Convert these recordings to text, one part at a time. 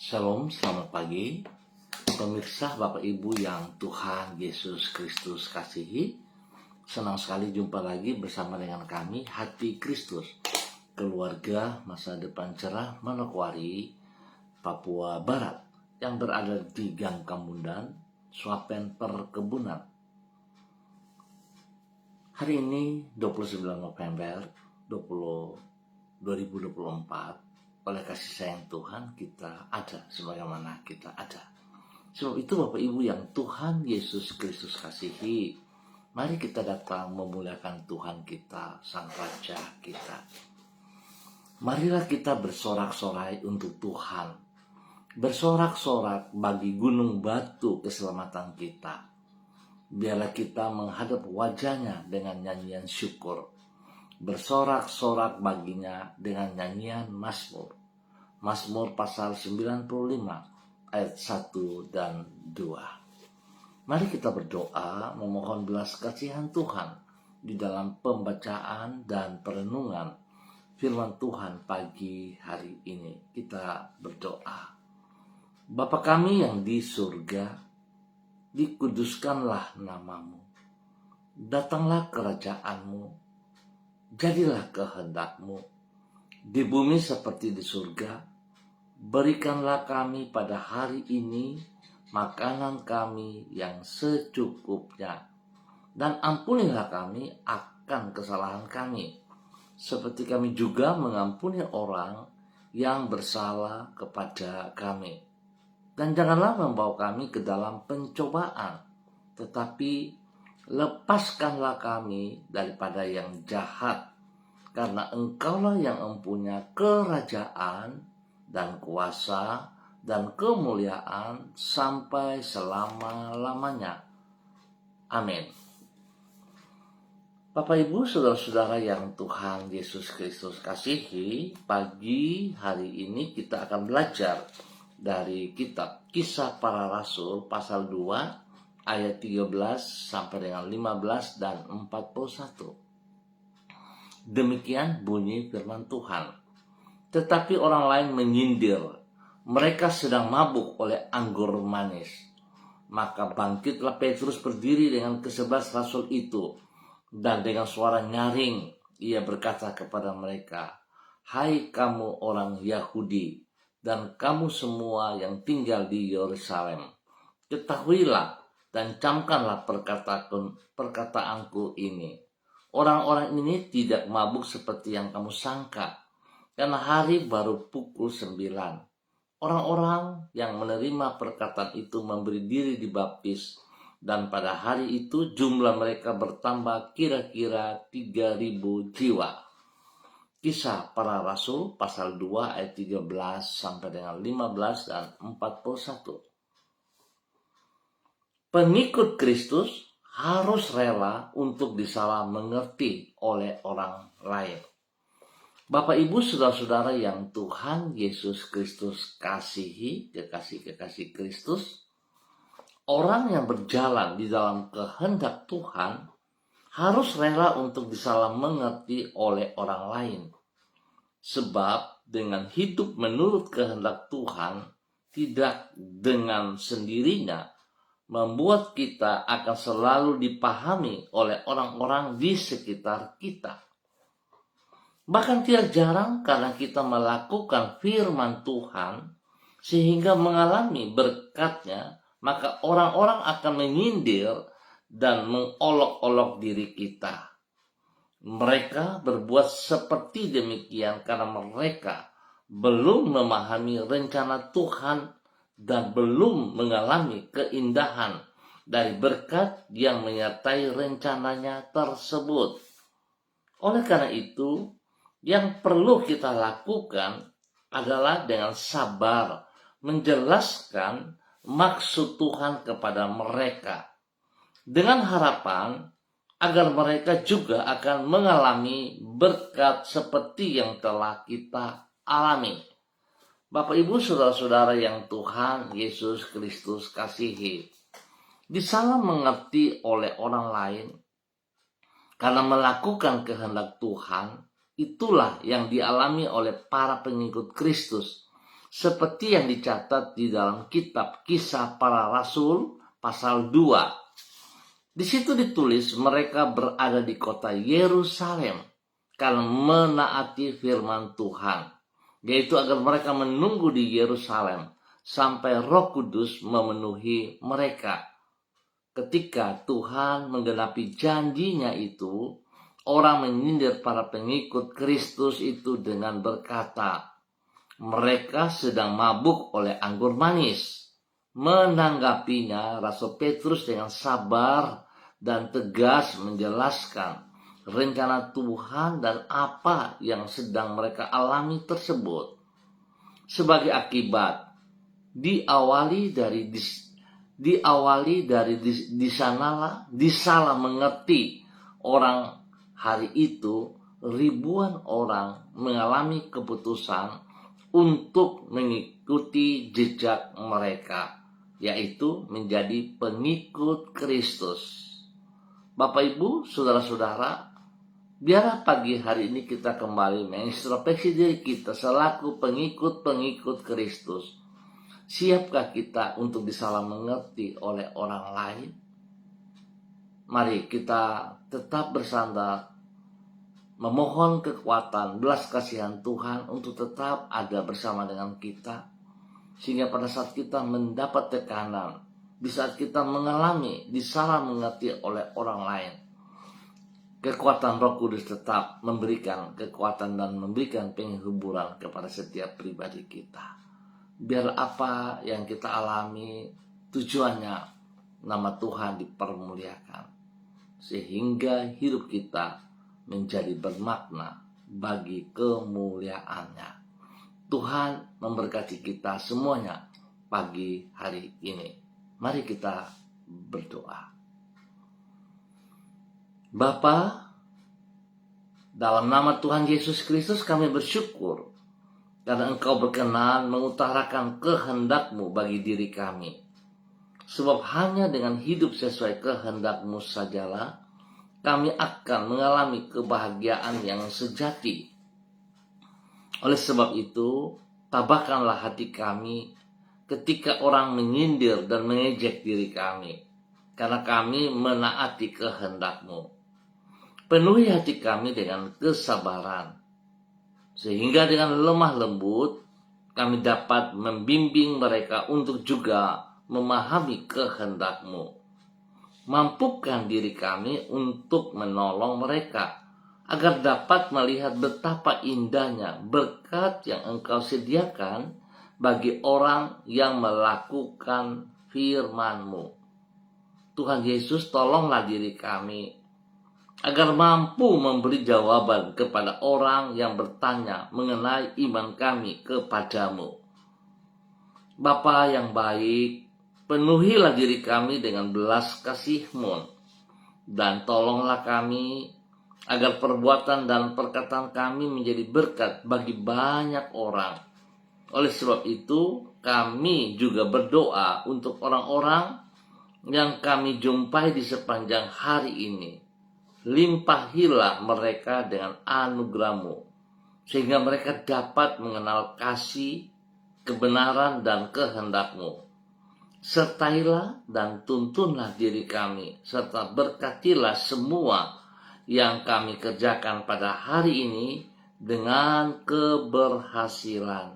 Shalom, selamat pagi. Pemirsa, Bapak Ibu yang Tuhan Yesus Kristus kasihi, senang sekali jumpa lagi bersama dengan kami, Hati Kristus, keluarga masa depan cerah Manokwari, Papua Barat, yang berada di Gang Kampundan, Swapen Perkebunan. Hari ini 29 November 2024, oleh kasih sayang Tuhan kita ada sebagaimana kita ada. Sebab itu Bapak Ibu yang Tuhan Yesus Kristus kasihi, mari kita datang memuliakan Tuhan kita, Sang Raja kita. Marilah kita bersorak-sorai untuk Tuhan, bersorak-sorak bagi gunung batu keselamatan kita. Biarlah kita menghadap wajahnya dengan nyanyian syukur, bersorak-sorak baginya dengan nyanyian Mazmur. Mazmur pasal 95 ayat 1 dan 2. Mari kita berdoa memohon belas kasihan Tuhan di dalam pembacaan dan perenungan firman Tuhan pagi hari ini. Kita berdoa. Bapa kami yang di surga, dikuduskanlah namamu. Datanglah kerajaanmu, jadilah kehendakmu di bumi seperti di surga. Berikanlah kami pada hari ini makanan kami yang secukupnya, dan ampunilah kami akan kesalahan kami, seperti kami juga mengampuni orang yang bersalah kepada kami. Dan janganlah membawa kami ke dalam pencobaan, tetapi lepaskanlah kami daripada yang jahat, karena Engkaulah yang mempunyai kerajaan dan kuasa dan kemuliaan sampai selama-lamanya. Amin. Bapak Ibu, saudara-saudara yang Tuhan Yesus Kristus kasihi, pagi hari ini kita akan belajar dari kitab Kisah Para Rasul pasal 2 ayat 13 sampai dengan 15 dan 41. Demikian bunyi firman Tuhan. Tetapi orang lain menyindir, mereka sedang mabuk oleh anggur manis. Maka bangkitlah Petrus berdiri dengan ke-11 rasul itu, dan dengan suara nyaring ia berkata kepada mereka, "Hai kamu orang Yahudi, dan kamu semua yang tinggal di Yerusalem, ketahuilah dan camkanlah perkataanku ini. Orang-orang ini tidak mabuk seperti yang kamu sangka, karena hari baru pukul 9. Orang-orang yang menerima perkataan itu memberi diri dibaptis, dan pada hari itu jumlah mereka bertambah kira-kira 3.000 jiwa. Kisah Para Rasul pasal 2 ayat 13 sampai dengan 15 dan 41. Pengikut Kristus harus rela untuk disalah mengerti oleh orang lain. Bapak Ibu saudara-saudara yang Tuhan Yesus Kristus kasihi, kekasih-kekasih Kristus, orang yang berjalan di dalam kehendak Tuhan harus rela untuk disalah mengerti oleh orang lain. Sebab dengan hidup menurut kehendak Tuhan, tidak dengan sendirinya, membuat kita akan selalu dipahami oleh orang-orang di sekitar kita. Bahkan tidak jarang karena kita melakukan firman Tuhan sehingga mengalami berkatnya, maka orang-orang akan menyindir dan mengolok-olok diri kita. Mereka berbuat seperti demikian karena mereka belum memahami rencana Tuhan dan belum mengalami keindahan dari berkat yang menyertai rencananya tersebut. Oleh karena itu, yang perlu kita lakukan adalah dengan sabar menjelaskan maksud Tuhan kepada mereka, dengan harapan agar mereka juga akan mengalami berkat seperti yang telah kita alami. Bapak Ibu saudara-saudara yang Tuhan Yesus Kristus kasihi, disalah mengerti oleh orang lain karena melakukan kehendak Tuhan, itulah yang dialami oleh para pengikut Kristus seperti yang dicatat di dalam kitab Kisah Para Rasul pasal 2. Di situ ditulis mereka berada di kota Yerusalem karena menaati firman Tuhan, yaitu agar mereka menunggu di Yerusalem sampai Roh Kudus memenuhi mereka. Ketika Tuhan menggenapi janjinya itu, orang menyindir para pengikut Kristus itu dengan berkata, mereka sedang mabuk oleh anggur manis. Menanggapinya, Rasul Petrus dengan sabar dan tegas menjelaskan rencana Tuhan dan apa yang sedang mereka alami tersebut. Sebagai akibat, disalah mengerti orang hari itu, ribuan orang mengalami keputusan untuk mengikuti jejak mereka, yaitu menjadi pengikut Kristus. Bapak, Ibu, saudara-saudara, biarlah pagi hari ini kita kembali mengintrospeksi diri kita selaku pengikut-pengikut Kristus. Siapkah kita untuk disalah mengerti oleh orang lain? Mari kita tetap bersandar, memohon kekuatan, belas kasihan Tuhan untuk tetap ada bersama dengan kita. Sehingga pada saat kita mendapat tekanan, di saat kita mengalami disalah mengerti oleh orang lain, kekuatan Roh Kudus tetap memberikan kekuatan dan memberikan penghiburan kepada setiap pribadi kita. Biar apa yang kita alami tujuannya nama Tuhan dipermuliakan, sehingga hidup kita menjadi bermakna bagi kemuliaannya. Tuhan memberkati kita semuanya pagi hari ini. Mari kita berdoa. Bapa, dalam nama Tuhan Yesus Kristus kami bersyukur karena Engkau berkenan mengutarakan kehendak-Mu bagi diri kami. Sebab hanya dengan hidup sesuai kehendak-Mu sajalah kami akan mengalami kebahagiaan yang sejati. Oleh sebab itu, tabahkanlah hati kami ketika orang menyindir dan mengejek diri kami, karena kami menaati kehendak-Mu. Penuhi hati kami dengan kesabaran, sehingga dengan lemah lembut kami dapat membimbing mereka untuk juga memahami kehendak-Mu. Mampukan diri kami untuk menolong mereka, agar dapat melihat betapa indahnya berkat yang Engkau sediakan bagi orang yang melakukan firman-Mu. Tuhan Yesus, tolonglah diri kami agar mampu memberi jawaban kepada orang yang bertanya mengenai iman kami kepadamu. Bapa yang baik, penuhilah diri kami dengan belas kasih-Mu, dan tolonglah kami agar perbuatan dan perkataan kami menjadi berkat bagi banyak orang. Oleh sebab itu, kami juga berdoa untuk orang-orang yang kami jumpai di sepanjang hari ini. Limpahilah mereka dengan anugerah-Mu, sehingga mereka dapat mengenal kasih, kebenaran, dan kehendak-Mu. Sertailah dan tuntunlah diri kami, serta berkatilah semua yang kami kerjakan pada hari ini dengan keberhasilan.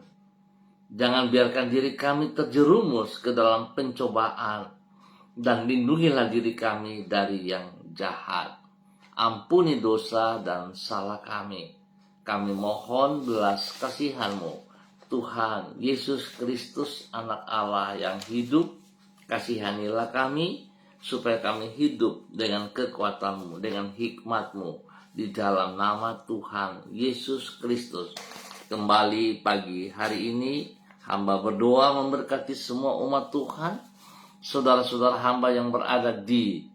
Jangan biarkan diri kami terjerumus ke dalam pencobaan, dan lindungilah diri kami dari yang jahat. Ampuni dosa dan salah kami. Kami mohon belas kasihan-Mu, Tuhan Yesus Kristus, Anak Allah yang hidup. Kasihanilah kami, supaya kami hidup dengan kekuatan-Mu, dengan hikmat-Mu, di dalam nama Tuhan Yesus Kristus. Kembali pagi hari ini, hamba berdoa memberkati semua umat Tuhan, saudara-saudara hamba yang berada di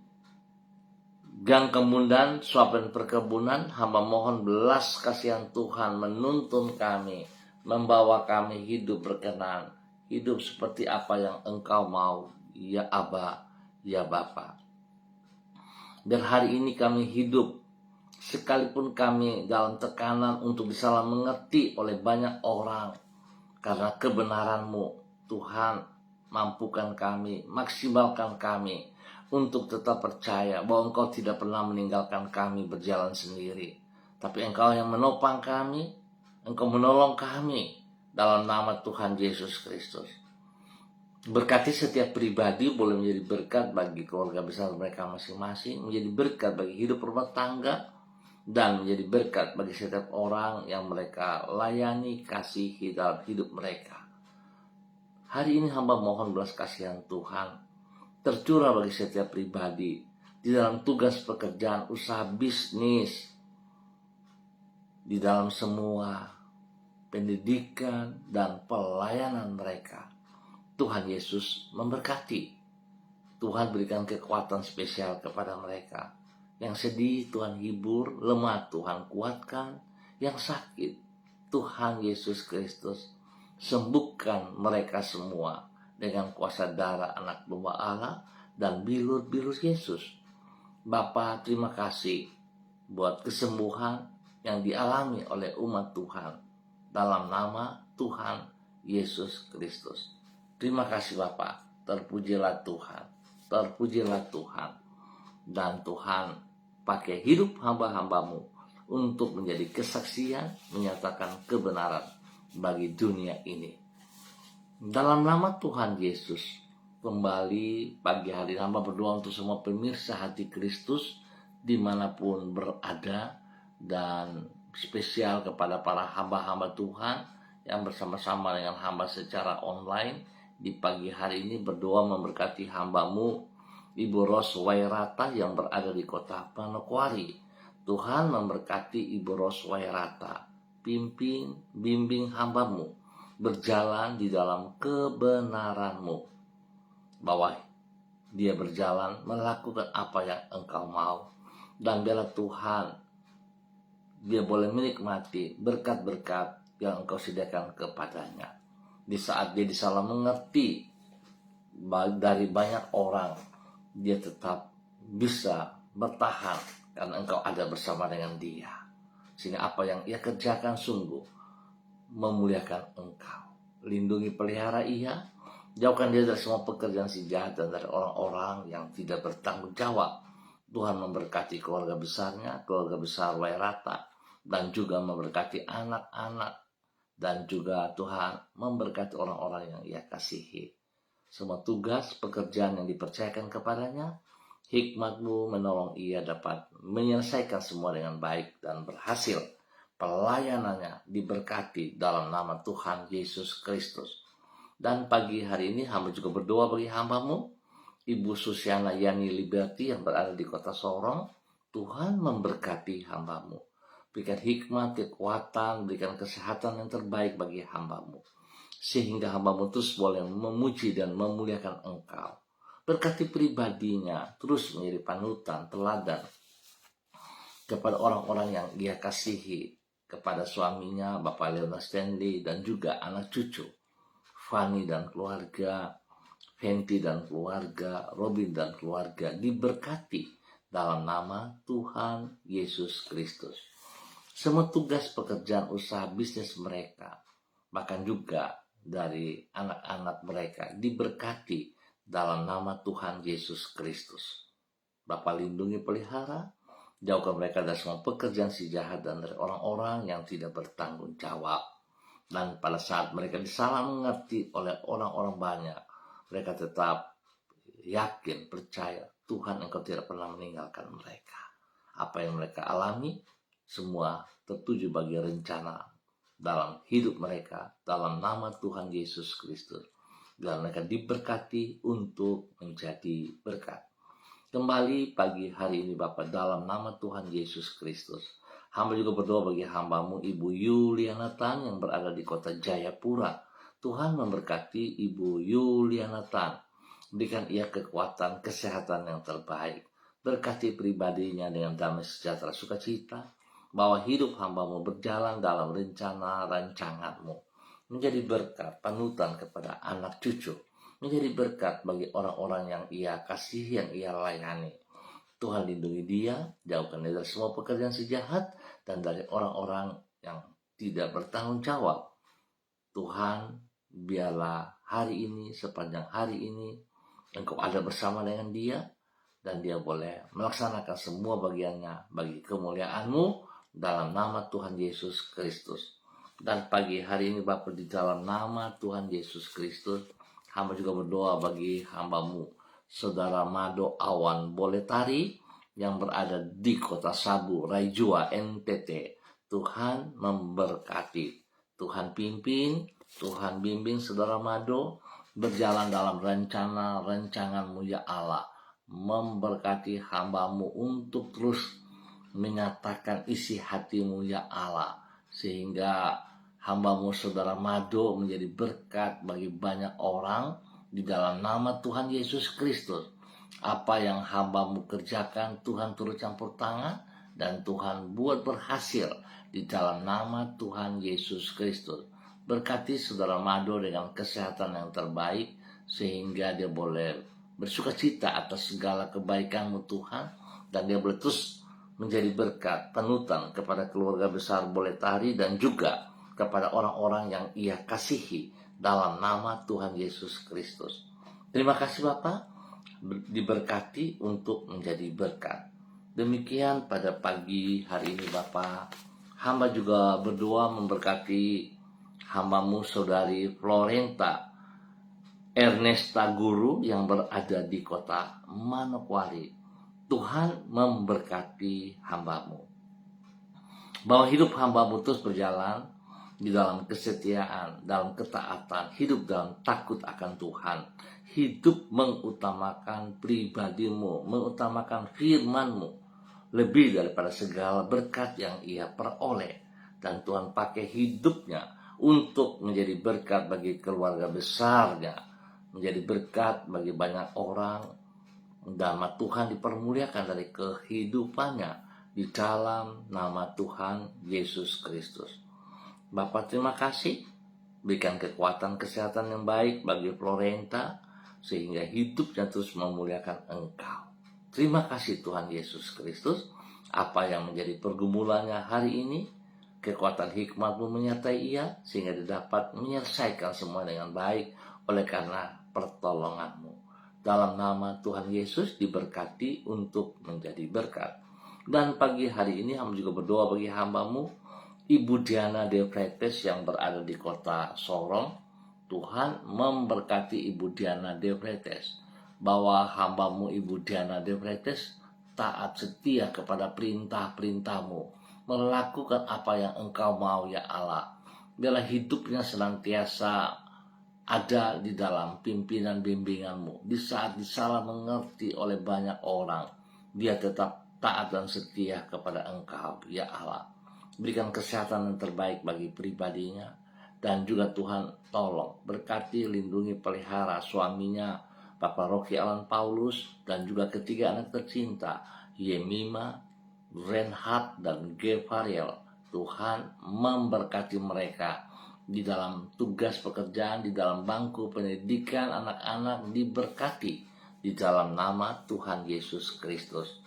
Gang Kemundan, Suapen Perkebunan. Hamba mohon belas kasihan Tuhan menuntun kami, membawa kami hidup berkenan, hidup seperti apa yang Engkau mau, ya Aba, ya Bapa. Dan hari ini kami hidup, sekalipun kami dalam tekanan untuk disalah mengerti oleh banyak orang, Karena kebenaran-Mu, Tuhan, mampukan kami, maksimalkan kami untuk tetap percaya bahwa Engkau tidak pernah meninggalkan kami berjalan sendiri. Tapi Engkau yang menopang kami, Engkau menolong kami dalam nama Tuhan Yesus Kristus. Berkati setiap pribadi, boleh menjadi berkat bagi keluarga besar mereka masing-masing, menjadi berkat bagi hidup rumah tangga, dan menjadi berkat bagi setiap orang yang mereka layani, kasihi dalam hidup mereka. Hari ini hamba mohon belas kasihan Tuhan tercurah bagi setiap pribadi di dalam tugas pekerjaan, usaha bisnis, di dalam semua pendidikan dan pelayanan mereka. Tuhan Yesus memberkati. Tuhan berikan kekuatan spesial kepada mereka. Yang sedih Tuhan hibur, lemah Tuhan kuatkan, yang sakit Tuhan Yesus Kristus sembuhkan mereka semua dengan kuasa darah anak domba Allah dan bilur-bilur Yesus. Bapa, terima kasih buat kesembuhan yang dialami oleh umat Tuhan dalam nama Tuhan Yesus Kristus. Terima kasih Bapa, terpujilah Tuhan, terpujilah Tuhan. Dan Tuhan pakai hidup hamba-hambamu untuk menjadi kesaksian, menyatakan kebenaran bagi dunia ini. Dalam nama Tuhan Yesus, kembali pagi hari hamba berdoa untuk semua pemirsa hati Kristus dimanapun berada, dan spesial kepada para hamba-hamba Tuhan yang bersama-sama dengan hamba secara online. Di pagi hari ini berdoa memberkati hambamu Ibu Ros Wairata yang berada di kota Manokwari. Tuhan memberkati Ibu Ros Wairata, bimbing hambamu berjalan di dalam kebenaran-Mu, bahwa dia berjalan melakukan apa yang Engkau mau, dan biarlah Tuhan dia boleh menikmati berkat-berkat yang Engkau sediakan kepadanya. Di saat dia disalah mengerti dari banyak orang, dia tetap bisa bertahan karena Engkau ada bersama dengan dia. Sehingga apa yang ia kerjakan sungguh memuliakan Engkau. Lindungi, pelihara ia, jauhkan dia dari semua pekerjaan si jahat dan dari orang-orang yang tidak bertanggung jawab. Tuhan memberkati keluarga besarnya, keluarga besar Wairata, dan juga memberkati anak-anak, dan juga Tuhan memberkati orang-orang yang ia kasihi. Semua tugas pekerjaan yang dipercayakan kepadanya, hikmat-Mu menolong ia dapat menyelesaikan semua dengan baik dan berhasil. Pelayanannya diberkati dalam nama Tuhan Yesus Kristus. Dan pagi hari ini hamba juga berdoa bagi hamba-Mu Ibu Susiana Yani Liberty yang berada di kota Sorong. Tuhan memberkati hamba-Mu, berikan hikmat, kekuatan, berikan kesehatan yang terbaik bagi hamba-Mu, sehingga hamba-Mu terus boleh memuji dan memuliakan Engkau. Berkati pribadinya, terus menjadi panutan, teladan kepada orang-orang yang dia kasihi, kepada suaminya, Bapak Leonard Stanley, dan juga anak cucu, Fanny dan keluarga, Fenty dan keluarga, Robin dan keluarga, diberkati dalam nama Tuhan Yesus Kristus. Semua tugas pekerjaan usaha bisnis mereka, bahkan juga dari anak-anak mereka, diberkati dalam nama Tuhan Yesus Kristus. Bapa lindungi, pelihara, jauhkan mereka dari semua pekerjaan si jahat dan dari orang-orang yang tidak bertanggung jawab. Dan pada saat mereka disalah mengerti oleh orang-orang banyak, mereka tetap yakin, percaya Tuhan Engkau tidak pernah meninggalkan mereka. Apa yang mereka alami semua tertuju bagi rencana dalam hidup mereka dalam nama Tuhan Yesus Kristus. Dan mereka diberkati untuk menjadi berkat. Kembali pagi hari ini Bapak, dalam nama Tuhan Yesus Kristus, hamba juga berdoa bagi hamba-Mu Ibu Yuliana Tan yang berada di kota Jayapura. Tuhan memberkati Ibu Yuliana Tan, berikan ia kekuatan, kesehatan yang terbaik. Berkati pribadinya dengan damai sejahtera sukacita, bahwa hidup hamba-Mu berjalan dalam rencana rancangan-Mu, menjadi berkat, panutan kepada anak cucu, menjadi berkat bagi orang-orang yang ia kasihi, yang ia layani. Tuhan lindungi dia, jauhkan dia dari semua pekerjaan si jahat dan dari orang-orang yang tidak bertanggung jawab. Tuhan, biarlah hari ini, sepanjang hari ini, Engkau ada bersama dengan dia, dan dia boleh melaksanakan semua bagiannya bagi kemuliaan-Mu dalam nama Tuhan Yesus Kristus. Dan pagi hari ini Bapa, di dalam nama Tuhan Yesus Kristus, hamba juga berdoa bagi hamba-Mu, Saudara Mado Awan Boletari, yang berada di kota Sabu, Raijua, NTT. Tuhan memberkati, Tuhan pimpin, Tuhan bimbing Saudara Mado berjalan dalam rencana-rancangan-Mu ya Allah. Memberkati hamba-Mu untuk terus menyatakan isi hati-Mu ya Allah, sehingga hamba-Mu Saudara Mado menjadi berkat bagi banyak orang di dalam nama Tuhan Yesus Kristus. Apa yang hamba-Mu kerjakan, Tuhan turut campur tangan, dan Tuhan buat berhasil di dalam nama Tuhan Yesus Kristus. Berkati Saudara Mado dengan kesehatan yang terbaik, sehingga dia boleh bersuka cita atas segala kebaikan-Mu Tuhan, dan dia boleh terus menjadi berkat panutan kepada keluarga besar Boletari dan juga kepada orang-orang yang ia kasihi dalam nama Tuhan Yesus Kristus. Terima kasih Bapak, diberkati untuk menjadi berkat. Demikian pada pagi hari ini Bapak, hamba juga berdoa memberkati hamba-Mu Saudari Florenta Ernesta Guru yang berada di kota Manokwari. Tuhan memberkati hamba-Mu, bahwa hidup hamba-Mu terus berjalan di dalam kesetiaan, dalam ketaatan, hidup dalam takut akan Tuhan, hidup mengutamakan pribadi-Mu, mengutamakan firman-Mu lebih daripada segala berkat yang ia peroleh. Dan Tuhan pakai hidupnya untuk menjadi berkat bagi keluarga besarnya, menjadi berkat bagi banyak orang. Nama Tuhan dipermuliakan dari kehidupannya di dalam nama Tuhan Yesus Kristus. Bapak terima kasih, berikan kekuatan kesehatan yang baik bagi Florenta, sehingga hidupnya terus memuliakan Engkau. Terima kasih Tuhan Yesus Kristus. Apa yang menjadi pergumulannya hari ini, kekuatan hikmat-Mu menyertai ia, sehingga dia dapat menyelesaikan semua dengan baik oleh karena pertolongan-Mu. Dalam nama Tuhan Yesus diberkati untuk menjadi berkat. Dan pagi hari ini hamba juga berdoa bagi hamba-Mu Ibu Diana Devretes yang berada di kota Sorong. Tuhan memberkati Ibu Diana Devretes, bahwa hamba-Mu Ibu Diana Devretes taat setia kepada perintah-perintah-Mu, melakukan apa yang Engkau mau ya Allah. Biarlah hidupnya senantiasa ada di dalam pimpinan bimbingan-Mu. Di saat disalah mengerti oleh banyak orang, dia tetap taat dan setia kepada Engkau ya Allah. Berikan kesehatan yang terbaik bagi pribadinya, dan juga Tuhan tolong berkati, lindungi, pelihara suaminya Bapak Rocky Alan Paulus, dan juga ketiga anak tercinta Yemima, Renhard, dan Gevariel. Tuhan memberkati mereka di dalam tugas pekerjaan, di dalam bangku pendidikan anak-anak, diberkati di dalam nama Tuhan Yesus Kristus.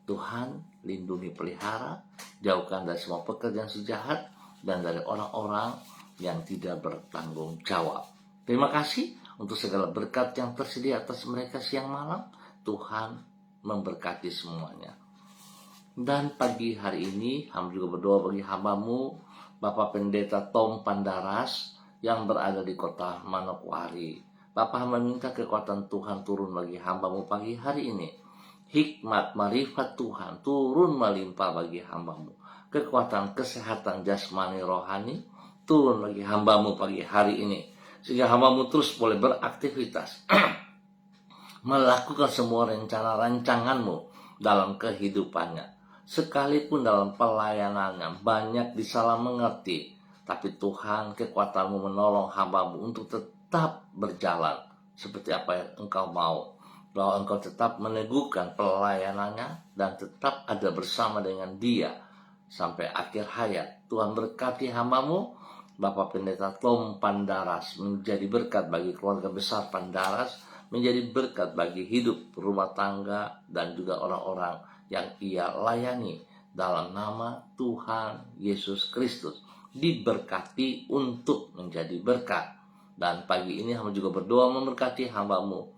Tuhan lindungi, pelihara, jauhkan dari semua pekerjaan sejahat dan dari orang-orang yang tidak bertanggung jawab. Terima kasih untuk segala berkat yang tersedia atas mereka siang malam. Tuhan memberkati semuanya. Dan pagi hari ini hamba juga berdoa bagi hamba-Mu Bapak Pendeta Tom Pandaras yang berada di kota Manokwari. Bapak hamba minta kekuatan Tuhan turun bagi hamba-Mu pagi hari ini. Hikmat, marifat Tuhan turun melimpah bagi hamba-Mu. Kekuatan kesehatan jasmani rohani turun bagi hamba-Mu pagi hari ini, sehingga hamba-Mu terus boleh beraktivitas melakukan semua rencana-rancangan-Mu dalam kehidupannya. Sekalipun dalam pelayanannya banyak disalah mengerti, tapi Tuhan kekuatan-Mu menolong hamba-Mu untuk tetap berjalan seperti apa yang Engkau mau, bahwa Engkau tetap meneguhkan pelayanannya dan tetap ada bersama dengan dia sampai akhir hayat. Tuhan berkati hamba-Mu Bapak Pendeta Tom Pandaras menjadi berkat bagi keluarga besar Pandaras, menjadi berkat bagi hidup rumah tangga dan juga orang-orang yang ia layani dalam nama Tuhan Yesus Kristus. diberkati untuk menjadi berkat. Dan pagi ini hamba juga berdoa memberkati hambamu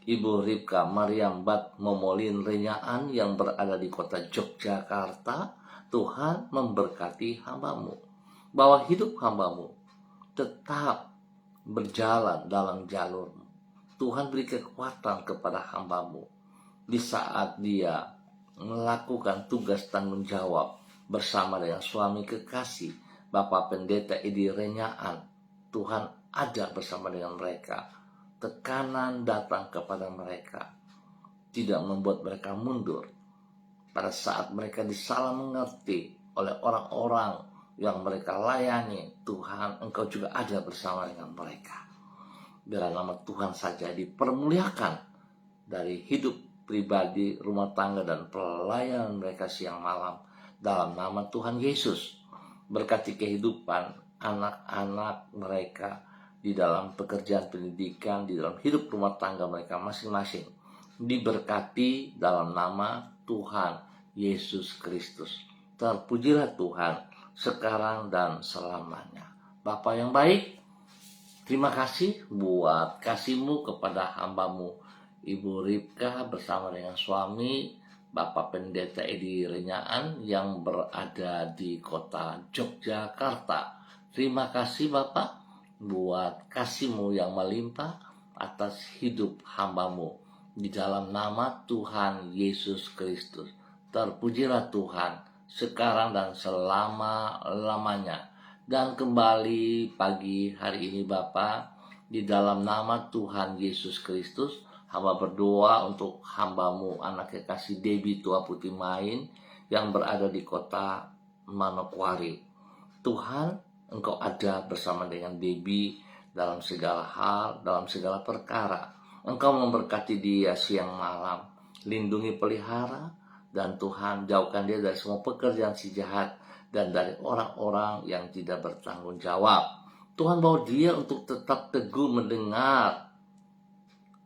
Ibu Ripka Mariam Bat Momolin Renyaan yang berada di kota Yogyakarta. Tuhan memberkati hambamu, bahwa hidup hambamu tetap berjalan dalam jalurmu. Tuhan beri kekuatan kepada hambamu di saat dia melakukan tugas tanggung jawab bersama dengan suami kekasih Bapak Pendeta Edi Renyaan. Tuhan ada bersama dengan mereka. Tekanan datang kepada mereka tidak membuat mereka mundur. Pada saat mereka disalah mengerti oleh orang-orang yang mereka layani, Tuhan, Engkau juga ada bersama dengan mereka. Biar nama Tuhan saja dipermuliakan dari hidup pribadi, rumah tangga, dan pelayanan mereka siang malam. Dalam nama Tuhan Yesus, berkati kehidupan anak-anak mereka di dalam pekerjaan pendidikan, di dalam hidup rumah tangga mereka masing-masing. Diberkati dalam nama Tuhan Yesus Kristus. Terpujilah Tuhan sekarang dan selamanya. Bapa yang baik, terima kasih buat kasih-Mu kepada hambamu Ibu Ripka bersama dengan suami Bapak Pendeta Edi Renyaan yang berada di kota Yogyakarta. Terima kasih Bapak buat kasih-Mu yang melimpah atas hidup hambamu di dalam nama Tuhan Yesus Kristus. Terpujilah Tuhan sekarang dan selama-lamanya. Dan kembali pagi hari ini Bapa, di dalam nama Tuhan Yesus Kristus, hamba berdoa untuk hambamu anak kekasih Debbie Tua Putih Main yang berada di kota Manokwari. Tuhan, Engkau ada bersama dengan Debbie dalam segala hal, dalam segala perkara. Engkau memberkati dia siang malam, lindungi pelihara, dan Tuhan jauhkan dia dari semua pekerjaan si jahat dan dari orang-orang yang tidak bertanggung jawab. Tuhan bawa dia untuk tetap teguh mendengar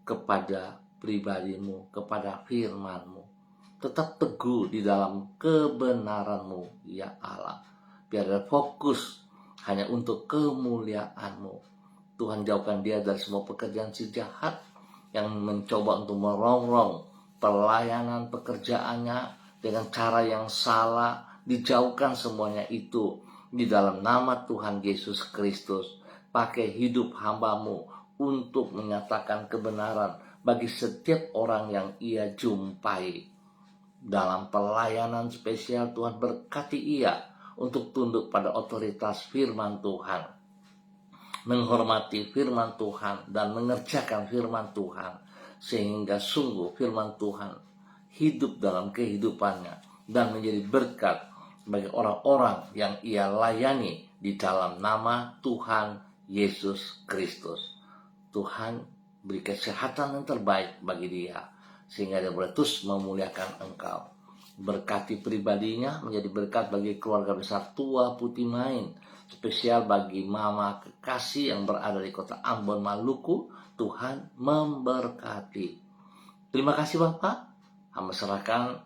kepada pribadi-Mu, kepada firman-Mu. Tetap teguh di dalam kebenaran-Mu, ya Allah. Biar dia fokus hanya untuk kemuliaan-Mu. Tuhan jauhkan dia dari semua pekerjaan si jahat yang mencoba untuk merongrong pelayanan pekerjaannya dengan cara yang salah. Dijauhkan semuanya itu di dalam nama Tuhan Yesus Kristus. Pakai hidup hamba-Mu untuk menyatakan kebenaran bagi setiap orang yang ia jumpai. Dalam pelayanan spesial Tuhan berkati ia untuk tunduk pada otoritas firman Tuhan, menghormati firman Tuhan dan mengerjakan firman Tuhan, sehingga sungguh firman Tuhan hidup dalam kehidupannya dan menjadi berkat bagi orang-orang yang ia layani di dalam nama Tuhan Yesus Kristus. Tuhan beri kesehatan yang terbaik bagi dia, sehingga dia boleh terus memuliakan Engkau. Berkati pribadinya menjadi berkat bagi keluarga besar Tua Putih Main, spesial bagi mama kekasih yang berada di kota Ambon, Maluku. Tuhan memberkati. Terima kasih Bapak. Hamba serahkan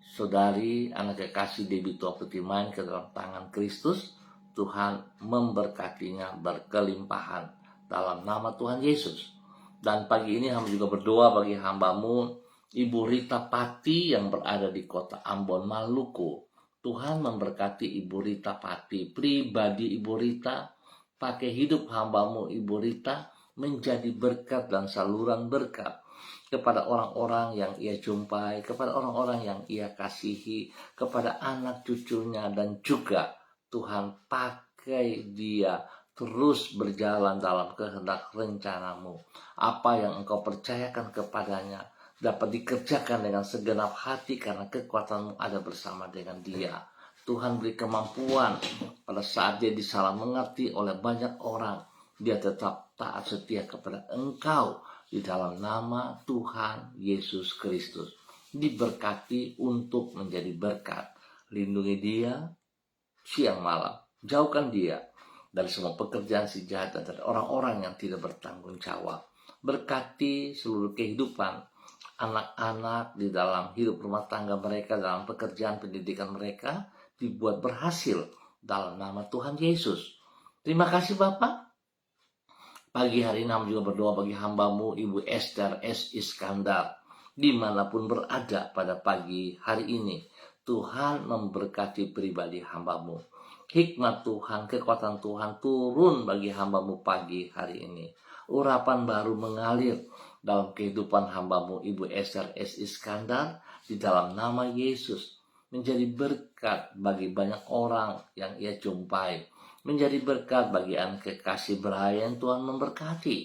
saudari anak kekasih Debbie Tua Putih Main ke dalam tangan Kristus. Tuhan memberkatinya berkelimpahan dalam nama Tuhan Yesus. Dan pagi ini hamba juga berdoa bagi hamba-Mu Ibu Rita Pati yang berada di kota Ambon, Maluku. Tuhan memberkati Ibu Rita Pati, pribadi Ibu Rita. Pakai hidup hamba-Mu Ibu Rita menjadi berkat dan saluran berkat kepada orang-orang yang ia jumpai, kepada orang-orang yang ia kasihi, kepada anak cucunya, dan juga Tuhan pakai dia terus berjalan dalam kehendak rencana-Mu. Apa yang Engkau percayakan kepadanya dapat dikerjakan dengan segenap hati karena kekuatan-Mu ada bersama dengan dia. Tuhan beri kemampuan pada saat dia disalah mengerti oleh banyak orang, dia tetap taat setia kepada Engkau di dalam nama Tuhan Yesus Kristus. Diberkati untuk menjadi berkat. Lindungi dia siang malam. Jauhkan dia dari semua pekerjaan si jahat dan dari orang-orang yang tidak bertanggung jawab. Berkati seluruh kehidupan anak-anak di dalam hidup rumah tangga mereka, dalam pekerjaan pendidikan mereka, dibuat berhasil dalam nama Tuhan Yesus. Terima kasih Bapak. Pagi hari ini juga berdoa bagi hamba-Mu Ibu Esther S. Iskandar, dimanapun berada pada pagi hari ini. Tuhan memberkati pribadi hamba-Mu. Hikmat Tuhan, kekuatan Tuhan turun bagi hamba-Mu pagi hari ini. Urapan baru mengalir dalam kehidupan hamba-Mu Ibu Esther S. Iskandar di dalam nama Yesus. Menjadi berkat bagi banyak orang yang ia jumpai. Menjadi berkat bagi anak kekasih Brian. Tuhan memberkati.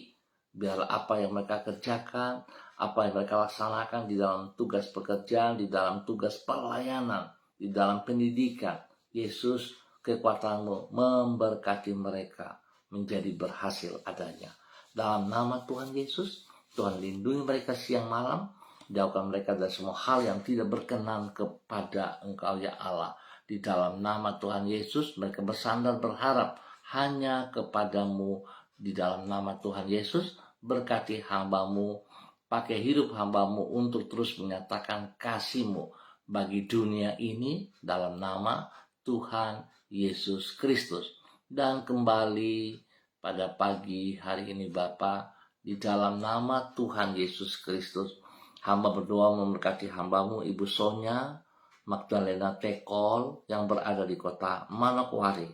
Biarlah apa yang mereka kerjakan, apa yang mereka laksanakan di dalam tugas pekerjaan, di dalam tugas pelayanan, di dalam pendidikan. Yesus, kekuatan-Mu memberkati mereka menjadi berhasil adanya. Dalam nama Tuhan Yesus, Tuhan lindungi mereka siang malam, jauhkan mereka dari semua hal yang tidak berkenan kepada Engkau ya Allah. Di dalam nama Tuhan Yesus, mereka bersandar berharap hanya kepadamu. Di dalam nama Tuhan Yesus, berkati hamba-Mu, pakai hidup hamba-Mu untuk terus menyatakan kasih-Mu bagi dunia ini dalam nama Tuhan Yesus Kristus. Dan kembali pada pagi hari ini Bapa, di dalam nama Tuhan Yesus Kristus, hamba berdoa memberkati hamba-Mu Ibu Sonia Magdalena Tekol yang berada di kota Manokwari.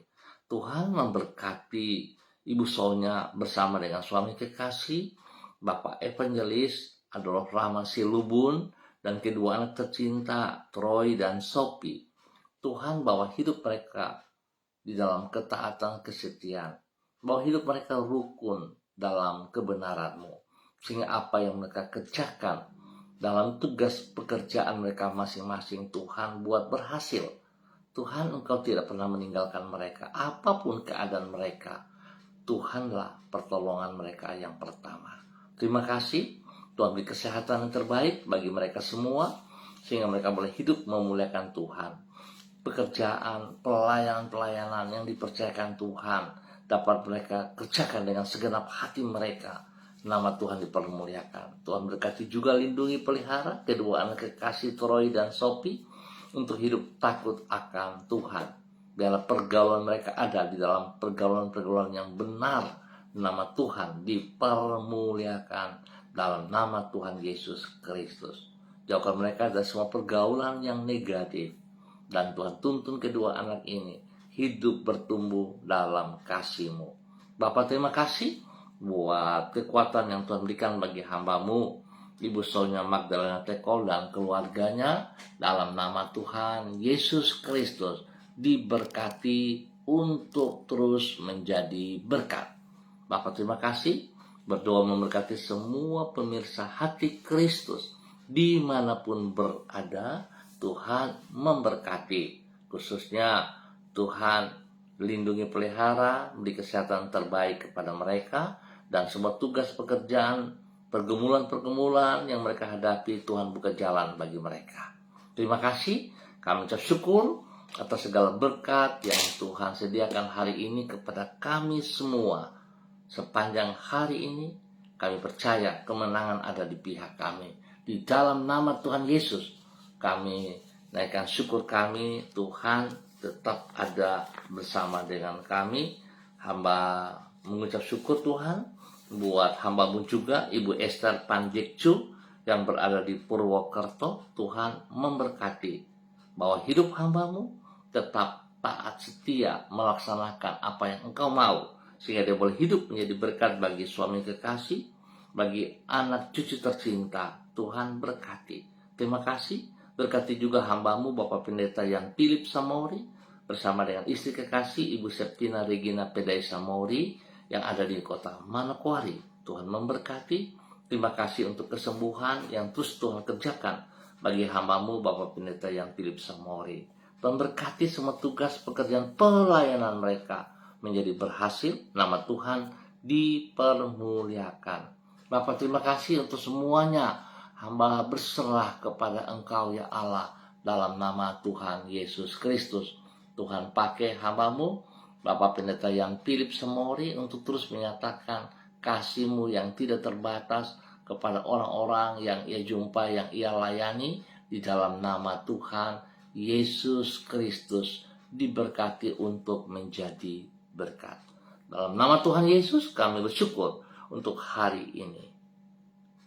Tuhan memberkati Ibu Sonia bersama dengan suami kekasih Bapak Evangelis Adolf Rahman Silubun dan kedua anak tercinta Troy dan Sophie. Tuhan bawa hidup mereka di dalam ketaatan kesetiaan. Bawa hidup mereka rukun dalam kebenaran-Mu. Sehingga apa yang mereka kerjakan dalam tugas pekerjaan mereka masing-masing, Tuhan buat berhasil. Tuhan, Engkau tidak pernah meninggalkan mereka. Apapun keadaan mereka, Tuhanlah pertolongan mereka yang pertama. Terima kasih, Tuhan beri kesehatan yang terbaik bagi mereka semua, sehingga mereka boleh hidup memuliakan Tuhan. Pekerjaan, pelayanan-pelayanan yang dipercayakan Tuhan, dapat mereka kerjakan dengan segenap hati mereka. Nama Tuhan dipermuliakan. Tuhan berkati juga lindungi pelihara kedua anak kekasih Troy dan Sophie untuk hidup takut akan Tuhan. Biarlah pergaulan mereka ada di dalam pergaulan-pergaulan yang benar. Nama Tuhan dipermuliakan dalam nama Tuhan Yesus Kristus. Jauhkan mereka dari semua pergaulan yang negatif. Dan Tuhan tuntun kedua anak ini hidup bertumbuh dalam kasih-Mu. Bapa, terima kasih buat kekuatan yang Tuhan berikan bagi hamba-Mu Ibu Sonia Magdalena Tekol dan keluarganya. Dalam nama Tuhan Yesus Kristus, diberkati untuk terus menjadi berkat. Bapak, terima kasih. Berdoa memberkati semua pemirsa Hati Kristus dimanapun berada. Tuhan memberkati, khususnya Tuhan lindungi pelihara, beri kesehatan terbaik kepada mereka, dan semua tugas pekerjaan, pergumulan-pergumulan yang mereka hadapi, Tuhan buka jalan bagi mereka. Terima kasih, kami ucap syukur atas segala berkat yang Tuhan sediakan hari ini kepada kami semua. Sepanjang hari ini, kami percaya kemenangan ada di pihak kami. Di dalam nama Tuhan Yesus, kami naikkan syukur kami, Tuhan tetap ada bersama dengan kami. Hamba mengucap syukur Tuhan buat hamba-Mu juga Ibu Esther Panjekcu yang berada di Purwokerto. Tuhan memberkati bahwa hidup hamba-Mu tetap taat setia melaksanakan apa yang Engkau mau, sehingga dia boleh hidup menjadi berkat bagi suami kekasih, bagi anak cucu tercinta. Tuhan berkati. Terima kasih. Berkati juga hamba-Mu Bapak Pendeta yang Philip Samori bersama dengan istri kekasih Ibu Septina Regina Pedai Samori yang ada di kota Manokwari. Tuhan memberkati. Terima kasih untuk kesembuhan yang terus Tuhan kerjakan bagi hamba-Mu Bapak Pendeta yang Philip Samori. Tuhan berkati semua tugas pekerjaan pelayanan mereka menjadi berhasil. Nama Tuhan dipermuliakan. Bapak, terima kasih untuk semuanya. Hamba berserah kepada Engkau ya Allah, dalam nama Tuhan Yesus Kristus. Tuhan pakai hamba-Mu Bapak Pendeta yang Philip Samori untuk terus menyatakan kasih-Mu yang tidak terbatas kepada orang-orang yang ia jumpai, yang ia layani. Di dalam nama Tuhan Yesus Kristus diberkati untuk menjadi berkat. Dalam nama Tuhan Yesus kami bersyukur untuk hari ini.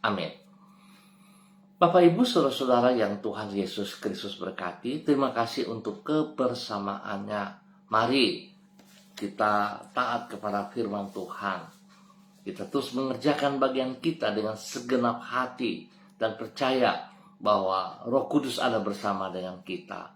Amin. Bapak Ibu saudara-saudara yang Tuhan Yesus Kristus berkati, terima kasih untuk kebersamaannya. Mari kita taat kepada firman Tuhan. Kita terus mengerjakan bagian kita dengan segenap hati dan percaya bahwa Roh Kudus ada bersama dengan kita.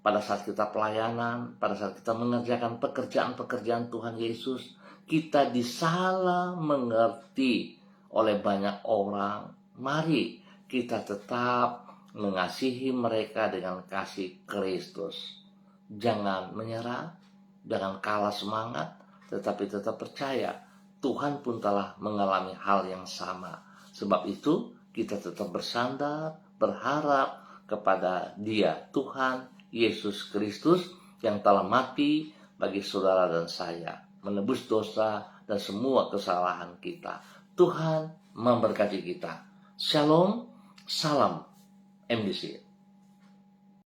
Pada saat kita pelayanan, pada saat kita mengerjakan pekerjaan-pekerjaan Tuhan Yesus, kita disalah mengerti oleh banyak orang. Mari kita tetap mengasihi mereka dengan kasih Kristus. Jangan menyerah, jangan kalah semangat, tetapi tetap percaya Tuhan pun telah mengalami hal yang sama. Sebab itu kita tetap bersandar, berharap kepada Dia, Tuhan Yesus Kristus yang telah mati bagi saudara dan saya, menebus dosa dan semua kesalahan kita. Tuhan memberkati kita. Shalom. Salam MDC.